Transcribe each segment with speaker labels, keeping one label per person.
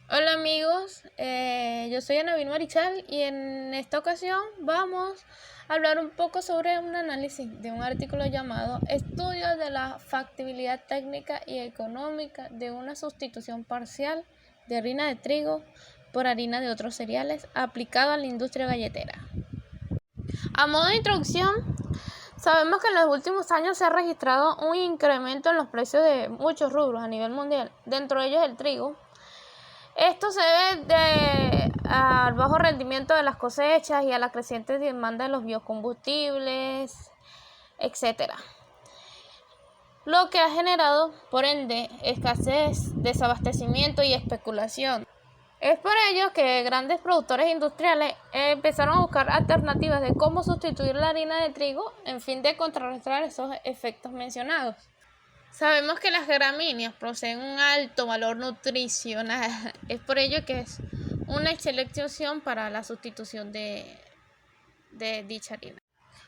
Speaker 1: Hola amigos, yo soy Anabel Marichal y en esta ocasión vamos a hablar un poco sobre un análisis de un artículo llamado Estudio de la factibilidad técnica y económica de una sustitución parcial de harina de trigo por harina de otros cereales aplicado a la industria galletera. A modo de introducción, sabemos que en los últimos años se ha registrado un incremento en los precios de muchos rubros a nivel mundial, dentro de ellos el trigo. Esto se debe al bajo rendimiento de las cosechas y a la creciente demanda de los biocombustibles, etc. Lo que ha generado, por ende, escasez, desabastecimiento y especulación. Es por ello que grandes productores industriales empezaron a buscar alternativas de cómo sustituir la harina de trigo en fin de contrarrestar esos efectos mencionados. Sabemos que las gramíneas poseen un alto valor nutricional, es por ello que es una excelente opción para la sustitución de dicha harina.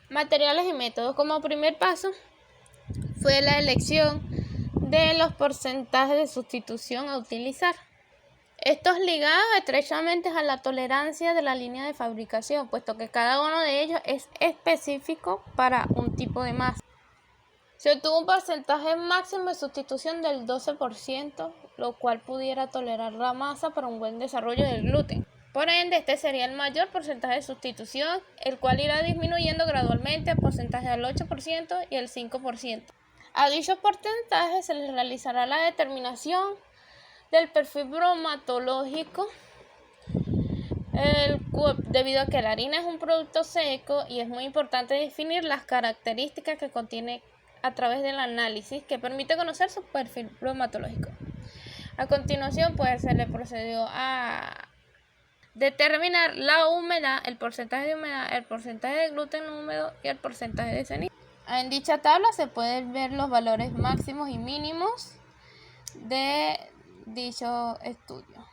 Speaker 1: Materiales y métodos. Como primer paso fue la elección de los porcentajes de sustitución a utilizar. Estos ligados estrechamente a la tolerancia de la línea de fabricación, puesto que cada uno de ellos es específico para un tipo de masa. Se obtuvo un porcentaje máximo de sustitución del 12%, lo cual pudiera tolerar la masa para un buen desarrollo del gluten. Por ende, este sería el mayor porcentaje de sustitución, el cual irá disminuyendo gradualmente a porcentaje del 8% y el 5%. A dichos porcentajes se les realizará la determinación del perfil bromatológico, debido a que la harina es un producto seco y es muy importante definir las características que contiene a través del análisis que permite conocer su perfil bromatológico. A continuación, pues se le procedió a determinar la humedad, el porcentaje de humedad, el porcentaje de gluten húmedo y el porcentaje de ceniza. En dicha tabla se pueden ver los valores máximos y mínimos de dicho estudio.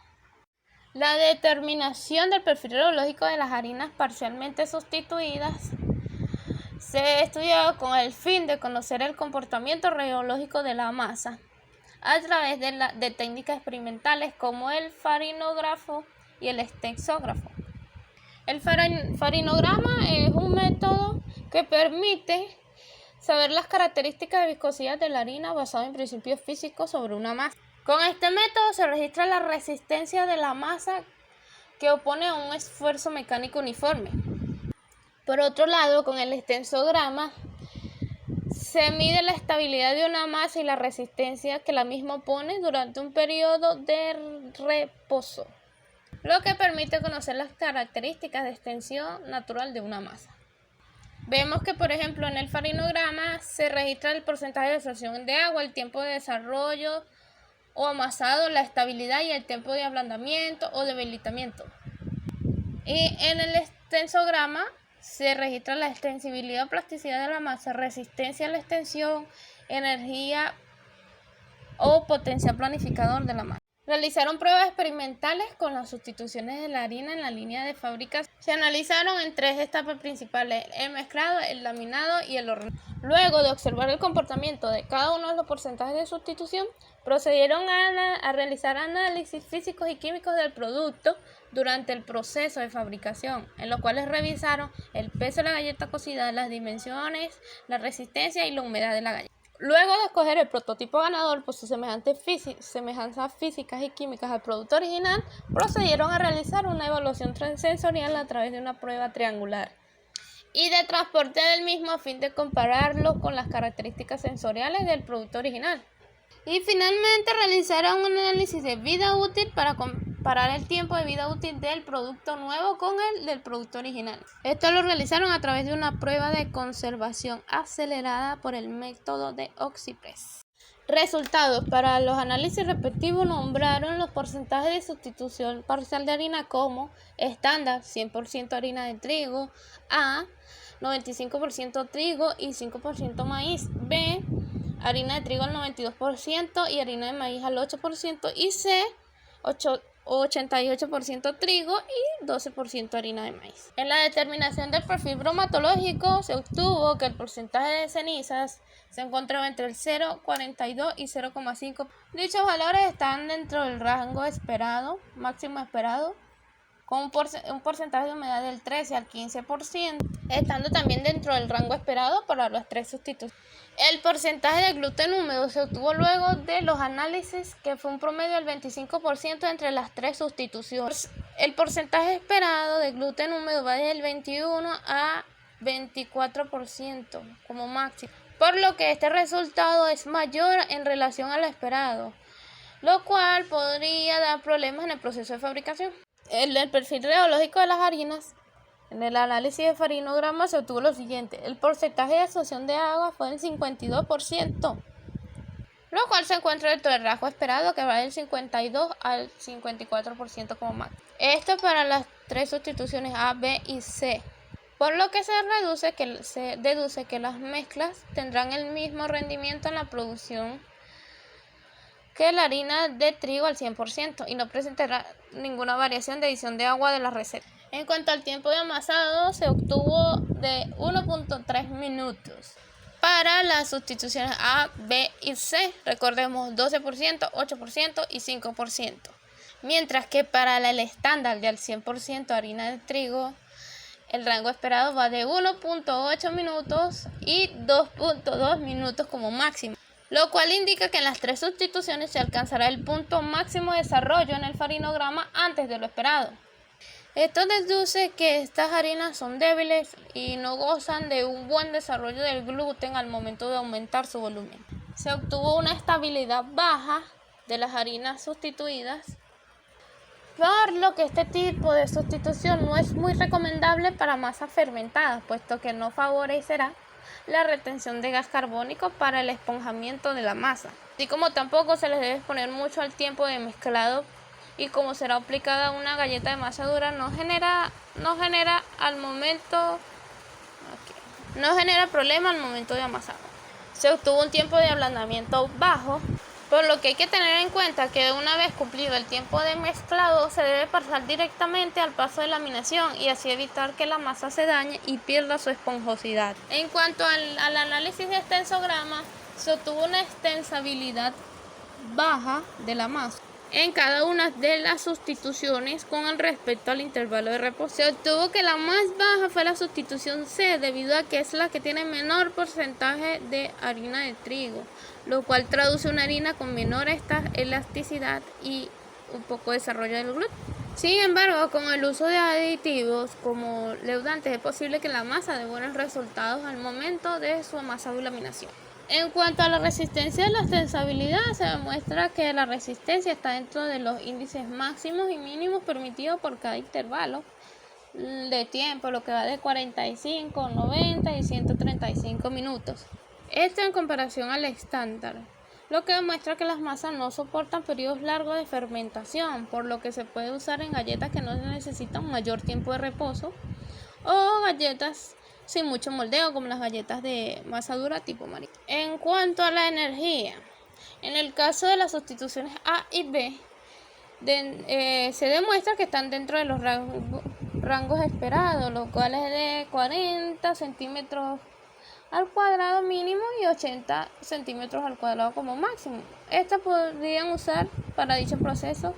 Speaker 1: La determinación del perfil biológico de las harinas parcialmente sustituidas se ha estudiado con el fin de conocer el comportamiento rheológico de la masa a través de técnicas experimentales como el farinógrafo y el extensógrafo. El farinograma es un método que permite saber las características de viscosidad de la harina basado en principios físicos sobre una masa. Con este método se registra la resistencia de la masa que opone a un esfuerzo mecánico uniforme. Por otro lado, con el extensograma se mide la estabilidad de una masa y la resistencia que la misma opone durante un periodo de reposo, lo que permite conocer las características de extensión natural de una masa. Vemos que, por ejemplo, en el farinograma se registra el porcentaje de absorción de agua, el tiempo de desarrollo o amasado, la estabilidad y el tiempo de ablandamiento o debilitamiento. Y en el extensograma se registra la extensibilidad o plasticidad de la masa, resistencia a la extensión, energía o potencial planificador de la masa. Realizaron pruebas experimentales con las sustituciones de la harina en la línea de fabricación. Se analizaron en tres etapas principales: el mezclado, el laminado y el horneado. Luego de observar el comportamiento de cada uno de los porcentajes de sustitución, procedieron a realizar análisis físicos y químicos del producto durante el proceso de fabricación, en los cuales revisaron el peso de la galleta cocida, las dimensiones, la resistencia y la humedad de la galleta. Luego de escoger el prototipo ganador por sus semejanzas físicas y químicas al producto original, procedieron a realizar una evaluación sensorial a través de una prueba triangular y de transporte del mismo a fin de compararlo con las características sensoriales del producto original. Y finalmente realizaron un análisis de vida útil para comparar el tiempo de vida útil del producto nuevo con el del producto original. Esto lo realizaron a través de una prueba de conservación acelerada por el método de Oxypress. Resultados. Para los análisis respectivos nombraron los porcentajes de sustitución parcial de harina como estándar 100% harina de trigo, A 95% trigo y 5% maíz, B harina de trigo al 92% y harina de maíz al 8% y C 88% trigo y 12% harina de maíz. En la determinación del perfil bromatológico se obtuvo que el porcentaje de cenizas se encontraba entre el 0,42 y 0,5. Dichos valores están dentro del rango esperado, máximo esperado, con un porcentaje de humedad del 13 al 15%, estando también dentro del rango esperado para las tres sustituciones. El porcentaje de gluten húmedo se obtuvo luego de los análisis, que fue un promedio del 25% entre las tres sustituciones. El porcentaje esperado de gluten húmedo va desde el 21 a 24% como máximo, por lo que este resultado es mayor en relación al esperado, lo cual podría dar problemas en el proceso de fabricación. El perfil reológico de las harinas. En el análisis de farinograma se obtuvo lo siguiente: el porcentaje de absorción de agua fue del 52%, lo cual se encuentra dentro del rango esperado, que va del 52 al 54% como máximo. Esto para las tres sustituciones A, B y C, por lo que se deduce que las mezclas tendrán el mismo rendimiento en la producción que la harina de trigo al 100% y no presentará ninguna variación de adición de agua de la receta. En cuanto al tiempo de amasado, se obtuvo de 1.3 minutos para las sustituciones A, B y C. Recordemos 12%, 8% y 5%. Mientras que para el estándar de al 100% harina de trigo, el rango esperado va de 1.8 minutos y 2.2 minutos como máximo, lo cual indica que en las tres sustituciones se alcanzará el punto máximo de desarrollo en el farinograma antes de lo esperado. Esto deduce que estas harinas son débiles y no gozan de un buen desarrollo del gluten al momento de aumentar su volumen. Se obtuvo una estabilidad baja de las harinas sustituidas, por lo que este tipo de sustitución no es muy recomendable para masas fermentadas, puesto que no favorecerá la retención de gas carbónico para el esponjamiento de la masa, así como tampoco se les debe exponer mucho al tiempo de mezclado, y como será aplicada una galleta de masa dura, no genera problema al momento de amasado. Se obtuvo un tiempo de ablandamiento bajo, por lo que hay que tener en cuenta que una vez cumplido el tiempo de mezclado se debe pasar directamente al paso de laminación y así evitar que la masa se dañe y pierda su esponjosidad. En cuanto al análisis de extensograma, se obtuvo una extensabilidad baja de la masa en cada una de las sustituciones con respecto al intervalo de reposo. Se obtuvo que la más baja fue la sustitución C, debido a que es la que tiene menor porcentaje de harina de trigo, lo cual traduce una harina con menor elasticidad y un poco desarrollo del gluten. Sin embargo, con el uso de aditivos como leudantes es posible que la masa dé buenos resultados al momento de su amasado y laminación. En cuanto a la resistencia de la extensabilidad, se demuestra que la resistencia está dentro de los índices máximos y mínimos permitidos por cada intervalo de tiempo, lo que va de 45, 90 y 135 minutos. Esto en comparación al estándar, lo que demuestra que las masas no soportan periodos largos de fermentación, por lo que se puede usar en galletas que no necesitan mayor tiempo de reposo o galletas sin mucho moldeo, como las galletas de masa dura tipo María. En cuanto a la energía, en el caso de las sustituciones A y B, se demuestra que están dentro de los rangos esperados, los cuales es de 40 centímetros al cuadrado mínimo y 80 centímetros al cuadrado como máximo. Estas podrían usar para dicho proceso,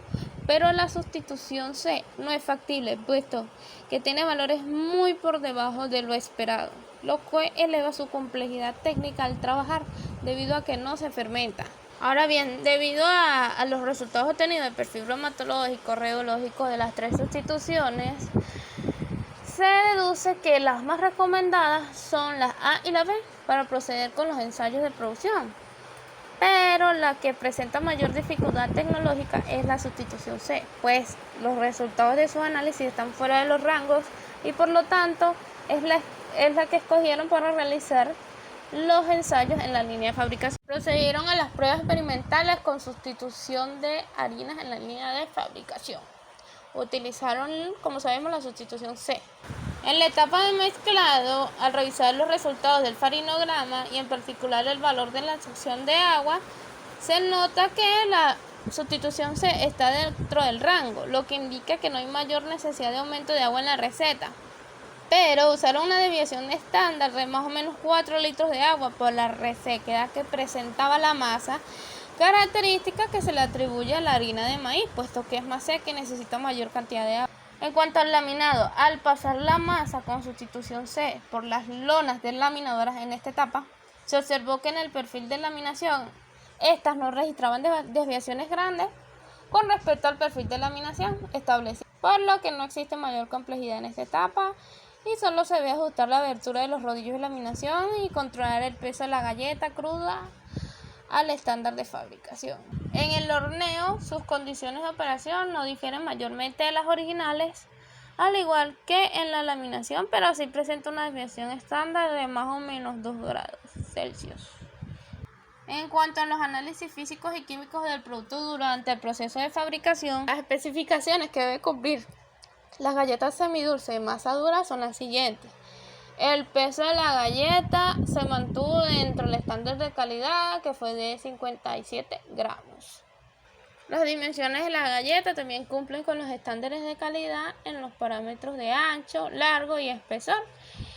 Speaker 1: pero la sustitución C no es factible, puesto que tiene valores muy por debajo de lo esperado, lo que eleva su complejidad técnica al trabajar, debido a que no se fermenta. Ahora bien, debido a los resultados obtenidos del perfil bromatológico, reológico de las tres sustituciones, se deduce que las más recomendadas son las A y la B para proceder con los ensayos de producción, pero la que presenta mayor dificultad tecnológica es la sustitución C, pues los resultados de sus análisis están fuera de los rangos y por lo tanto es la que escogieron para realizar los ensayos en la línea de fabricación. Procedieron a las pruebas experimentales con sustitución de harinas en la línea de fabricación. Utilizaron, como sabemos, la sustitución C. En la etapa de mezclado, al revisar los resultados del farinograma y en particular el valor de la absorción de agua, se nota que sustitución C está dentro del rango, lo que indica que no hay mayor necesidad de aumento de agua en la receta. Pero usaron una desviación estándar de más o menos 4 litros de agua por la resequedad que presentaba la masa, característica que se le atribuye a la harina de maíz, puesto que es más seca y necesita mayor cantidad de agua. En cuanto al laminado, al pasar la masa con sustitución C por las lonas delaminadoras en esta etapa, se observó que en el perfil de laminación estas no registraban desviaciones grandes con respecto al perfil de laminación establecido, por lo que no existe mayor complejidad en esta etapa y solo se debe ajustar la abertura de los rodillos de laminación y controlar el peso de la galleta cruda al estándar de fabricación. En el horneo, sus condiciones de operación no difieren mayormente de las originales, al igual que en la laminación, pero sí presenta una desviación estándar de más o menos 2 grados Celsius. En cuanto a los análisis físicos y químicos del producto durante el proceso de fabricación, las especificaciones que debe cumplir las galletas semidulces de masa dura son las siguientes. El peso de la galleta se mantuvo dentro del estándar de calidad, que fue de 57 gramos. Las dimensiones de la galleta también cumplen con los estándares de calidad en los parámetros de ancho, largo y espesor,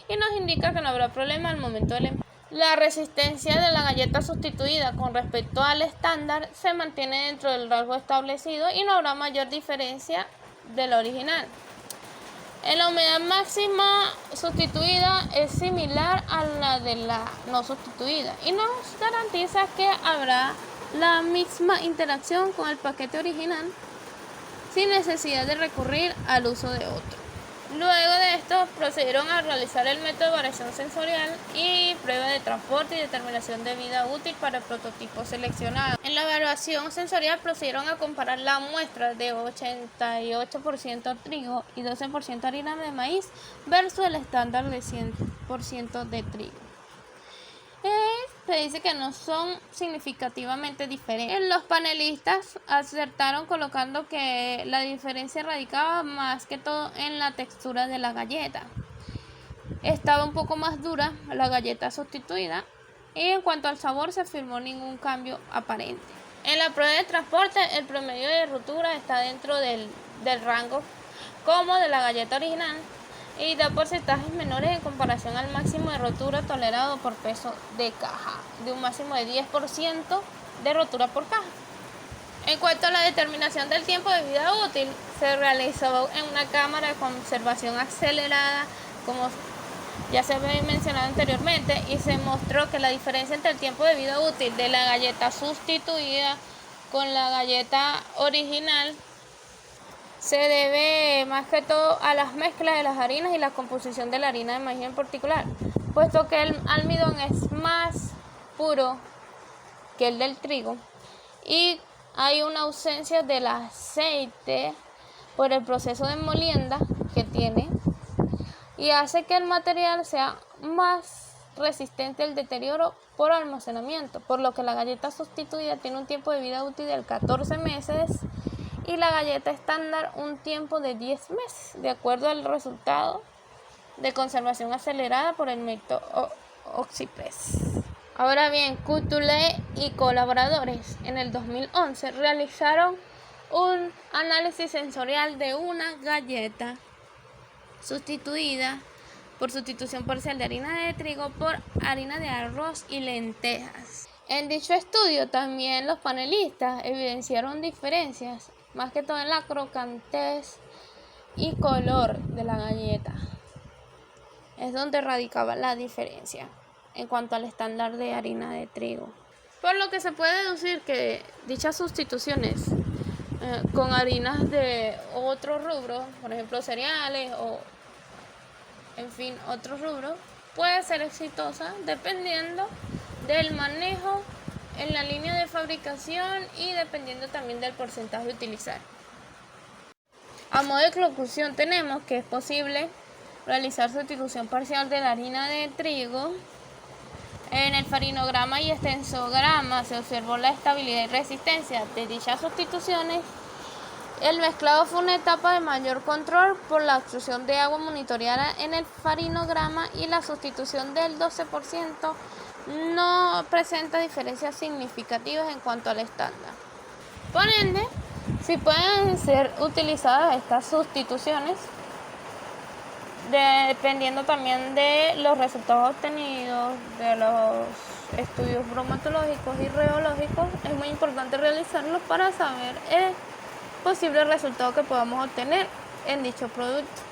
Speaker 1: y nos indica que no habrá problema al momento del empaque. La resistencia de la galleta sustituida con respecto al estándar se mantiene dentro del rango establecido y no habrá mayor diferencia de la original. La humedad máxima sustituida es similar a la de la no sustituida y nos garantiza que habrá la misma interacción con el paquete original sin necesidad de recurrir al uso de otro. Luego de esto procedieron a realizar el método de variación sensorial y prueba de transporte y determinación de vida útil para el prototipo seleccionado. En la evaluación sensorial procedieron a comparar la muestra de 88% trigo y 12% harina de maíz versus el estándar de 100% de trigo. Se dice que no son significativamente diferentes. Los panelistas acertaron colocando que la diferencia radicaba más que todo en la textura de la galleta. Estaba un poco más dura la galleta sustituida y en cuanto al sabor se afirmó ningún cambio aparente. En la prueba de transporte el promedio de rotura está dentro del rango como de la galleta original y da porcentajes menores en comparación al máximo de rotura tolerado por peso de caja, de un máximo de 10% de rotura por caja. En cuanto a la determinación del tiempo de vida útil, se realizó en una cámara de conservación acelerada, como ya se había mencionado anteriormente, y se mostró que la diferencia entre el tiempo de vida útil de la galleta sustituida con la galleta original se debe más que todo a las mezclas de las harinas y la composición de la harina de maíz en particular, puesto que el almidón es más puro que el del trigo y hay una ausencia del aceite por el proceso de molienda que tiene y hace que el material sea más resistente al deterioro por almacenamiento, por lo que la galleta sustituida tiene un tiempo de vida útil de 14 meses y la galleta estándar un tiempo de 10 meses, de acuerdo al resultado de conservación acelerada por el método Oxypress. Ahora bien, Couturier y colaboradores en el 2011 realizaron un análisis sensorial de una galleta sustituida por sustitución parcial de harina de trigo por harina de arroz y lentejas. En dicho estudio también los panelistas evidenciaron diferencias, más que todo en la crocantez y color de la galleta. Es donde radicaba la diferencia en cuanto al estándar de harina de trigo. Por lo que se puede deducir que dichas sustituciones con harinas de otros rubros, por ejemplo cereales o en fin otros rubros, puede ser exitosa dependiendo del manejo en la línea de fabricación y dependiendo también del porcentaje a utilizar. A modo de conclusión tenemos que es posible realizar sustitución parcial de la harina de trigo. En el farinograma y extensograma se observó la estabilidad y resistencia de dichas sustituciones. El mezclado fue una etapa de mayor control por la absorción de agua monitoreada en el farinograma y la sustitución del 12% no presenta diferencias significativas en cuanto al estándar. Por ende, si pueden ser utilizadas estas sustituciones, dependiendo también de los resultados obtenidos, de los estudios bromatológicos y rheológicos, es muy importante realizarlos para saber el posible resultado que podamos obtener en dicho producto.